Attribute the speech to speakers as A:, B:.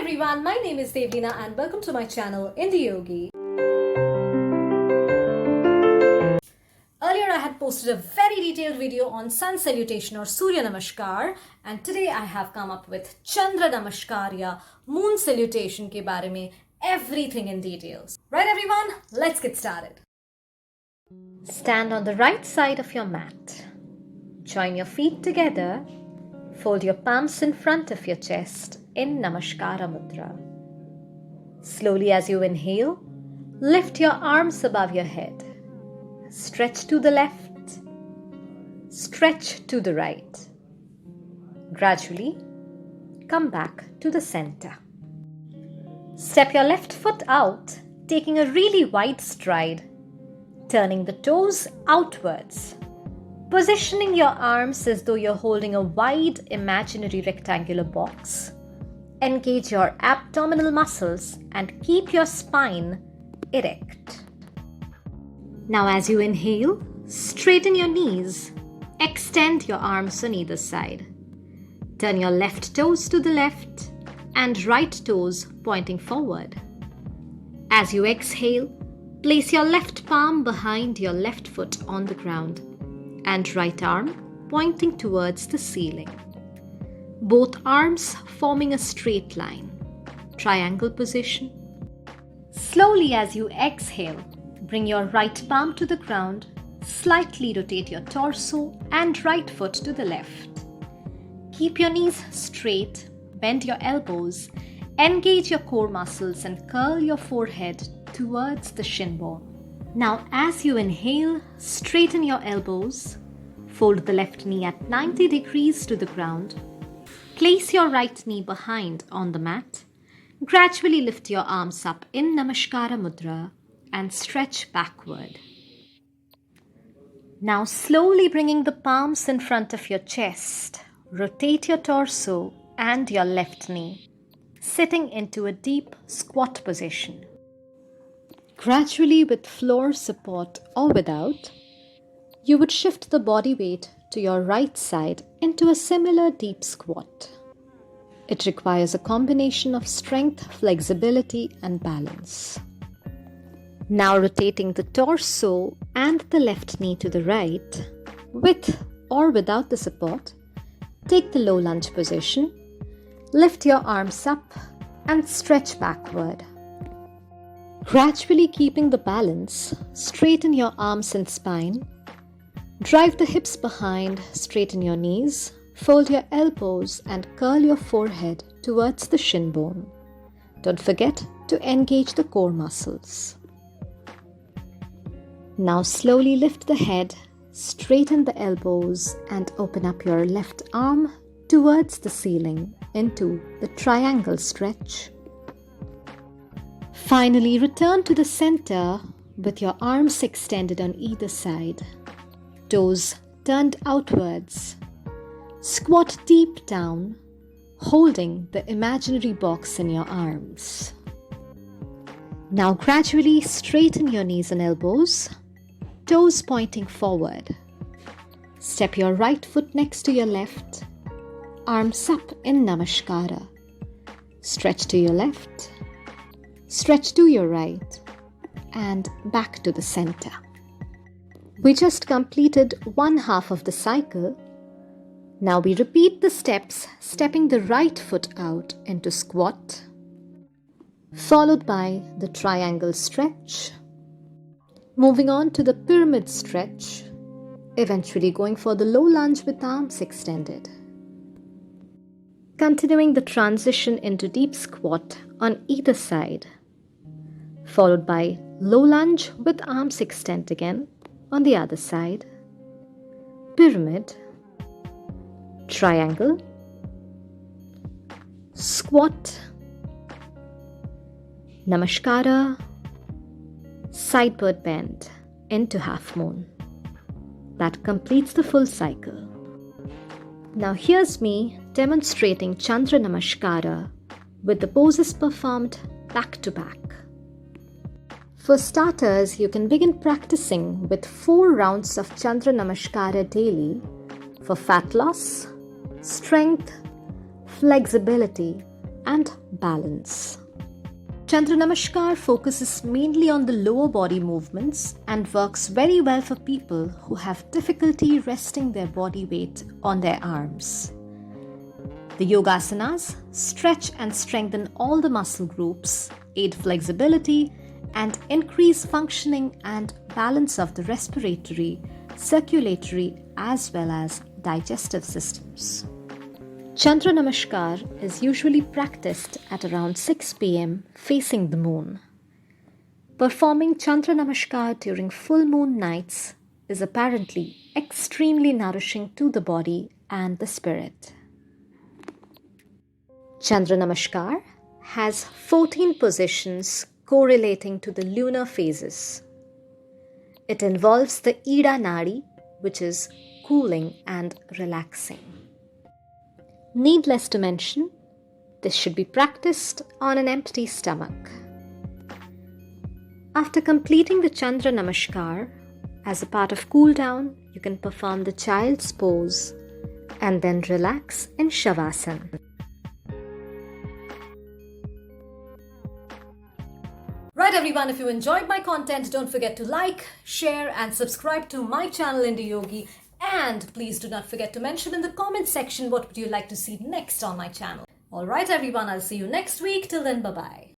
A: everyone, my name is Devlina and welcome to my channel IndiYogi. Earlier I had posted a very detailed video on Sun Salutation or Surya Namaskar, and today I have come up with Chandra Namaskar ya Moon Salutation ke baare mein, everything in details. Right everyone, let's get started. Stand on the right side of your mat. Join your feet together. Fold your palms in front of your chest in Namaskara Mudra. Slowly as you inhale, lift your arms above your head. Stretch to the left, stretch to the right. Gradually, come back to the center. Step your left foot out, taking a really wide stride, turning the toes outwards. Positioning your arms as though you're holding a wide imaginary rectangular box. Engage your abdominal muscles and keep your spine erect. Now as you inhale, straighten your knees. Extend your arms on either side. Turn your left toes to the left and right toes pointing forward. As you exhale, place your left palm behind your left foot on the ground and right arm pointing towards the ceiling. Both arms forming a straight line, triangle position. Slowly as you exhale, bring your right palm to the ground, slightly rotate your torso and right foot to the left. Keep your knees straight, bend your elbows, engage your core muscles and curl your forehead towards the shin bone. Now as you inhale, straighten your elbows, fold the left knee at 90 degrees to the ground, place your right knee behind on the mat, gradually lift your arms up in Namaskara Mudra and stretch backward. Now slowly bringing the palms in front of your chest, rotate your torso and your left knee, sitting into a deep squat position. Gradually with floor support or without, you would shift the body weight to your right side into a similar deep squat. It requires a combination of strength, flexibility and balance. Now rotating the torso and the left knee to the right, with or without the support, take the low lunge position, lift your arms up and stretch backward. Gradually keeping the balance, straighten your arms and spine, drive the hips behind, straighten your knees, fold your elbows and curl your forehead towards the shin bone. Don't forget to engage the core muscles. Now slowly lift the head, straighten the elbows and open up your left arm towards the ceiling into the triangle stretch. Finally, return to the center with your arms extended on either side, toes turned outwards. Squat deep down, holding the imaginary box in your arms. Now gradually straighten your knees and elbows, toes pointing forward. Step your right foot next to your left, arms up in Namaskara. Stretch to your left, stretch to your right, and back to the center. We just completed one half of the cycle. Now we repeat the steps, stepping the right foot out into squat, followed by the triangle stretch, moving on to the pyramid stretch, eventually going for the low lunge with arms extended. Continuing the transition into deep squat on either side, followed by low lunge with arms extended again on the other side, pyramid, triangle, squat, Namaskara, sideward bend into half moon. That completes the full cycle. Now here's me demonstrating Chandra Namaskara with the poses performed back to back. For starters, you can begin practicing with 4 rounds of Chandra Namaskara daily for fat loss, strength, flexibility and balance. Chandra Namaskar focuses mainly on the lower body movements and works very well for people who have difficulty resting their body weight on their arms. The yogasanas stretch and strengthen all the muscle groups, aid flexibility, and increase functioning and balance of the respiratory, circulatory, as well as digestive systems. Chandra Namaskar is usually practiced at around 6 p.m. facing the moon. Performing Chandra Namaskar during full moon nights is apparently extremely nourishing to the body and the spirit. Chandra Namaskar has 14 positions correlating to the lunar phases. It involves the Ida Nadi, which is cooling and relaxing. Needless to mention, this should be practiced on an empty stomach. After completing the Chandra Namaskar, as a part of cool down, you can perform the child's pose and then relax in Shavasana. Right everyone, if you enjoyed my content, don't forget to like, share and subscribe to my channel IndiYogi. And please do not forget to mention in the comment section what would you like to see next on my channel. Alright everyone, I'll see you next week. Till then, bye-bye.